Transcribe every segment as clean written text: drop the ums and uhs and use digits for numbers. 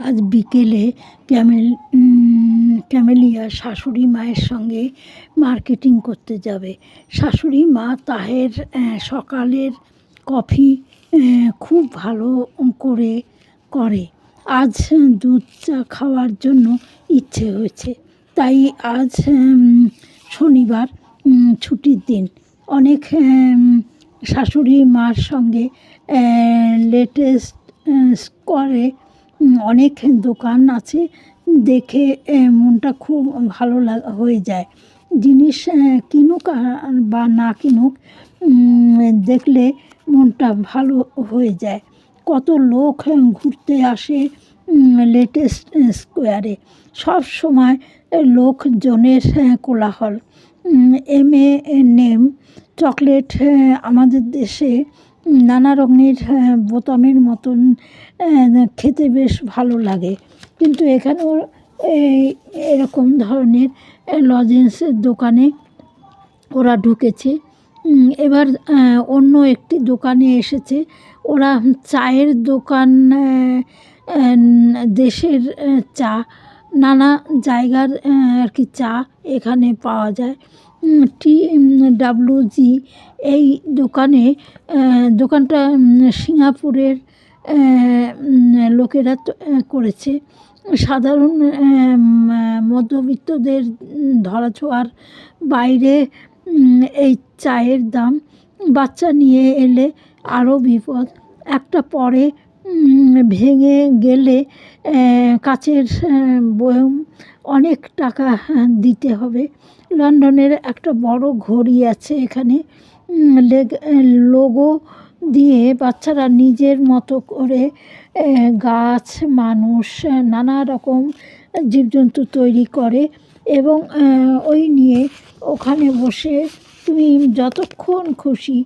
আজ বিকেলে ক্যামেলিয়া শাশুড়ি মায়ের সঙ্গে মার্কেটিং করতে যাবে। শাশুড়ি মা তাহের সকালের কফি খুব ভালো করে। আজ দুধ চা খাওয়ার জন্য ইচ্ছে হয়েছে, তাই আজ শনিবার ছুটির দিন। অনেক শাশুড়ি মার সঙ্গে লেটেস্ট করে অনেক দোকান আছে, দেখে মনটা খুব ভালো হয়ে যায়। জিনিস কিনুক বা না কিনুক, দেখলে মনটা ভালো হয়ে যায়। কত লোক ঘুরতে আসে লেটেস্ট স্কোয়ারে, সব সময় লোকজনের কোলাহল। M&M চকলেট আমাদের দেশে নানা রঙের বোতামের মতন খেতে বেশ ভালো লাগে, কিন্তু এখানেও এরকম ধরনের লজেন্সের দোকানে ওরা ঢুকেছে। এবার অন্য একটি দোকানে এসেছে ওরা, চায়ের দোকান। দেশের চা, নানা জায়গার আর কি চা এখানে পাওয়া যায়। TWG এই দোকানটা সিঙ্গাপুরের লোকেরা করেছে। সাধারণ মধ্যবিত্তদের ধরাছোঁয়ার বাইরে এই চায়ের দাম। বাচ্চা নিয়ে এলে আরও বিপদ। একটা পরে ভেঙে গেলে কাচের বয়ম অনেক টাকা দিতে হবে। লন্ডনের একটা বড় ঘড়ি আছে এখানে, লোগো দিয়ে বাচ্চারা নিজের মতো করে গাছ, মানুষ, নানা রকম জীবজন্তু তৈরি করে এবং ওই নিয়ে ওখানে বসে তুমি যতক্ষণ খুশি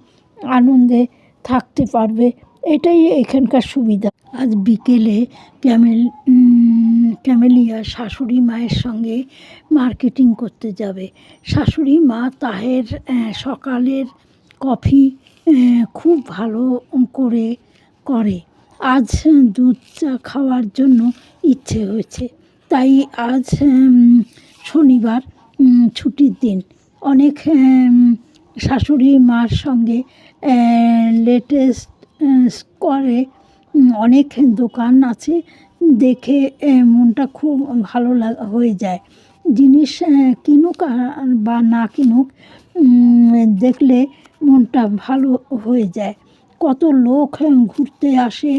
আনন্দে থাকতে পারবে। এটাই এখানকার সুবিধা। আজ বিকেলে ক্যামেলিয়া শাশুড়ি মায়ের সঙ্গে মার্কেটিং করতে যাবে। শাশুড়ি মা তাহের সকালের কফি খুব ভালো করে। আজ দুধ চা খাওয়ার জন্য ইচ্ছে হয়েছে, তাই আজ শনিবার ছুটির দিন। অনেক শাশুড়ি মার সঙ্গে লেটেস্ট করে অনেক দোকান আছে, দেখে মনটা খুব ভালো হয়ে যায়। জিনিস কিনুক বা না কিনুক, দেখলে মনটা ভালো হয়ে যায়। কত লোক ঘুরতে আসে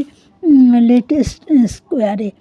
লেটেস্ট স্কোয়ারে।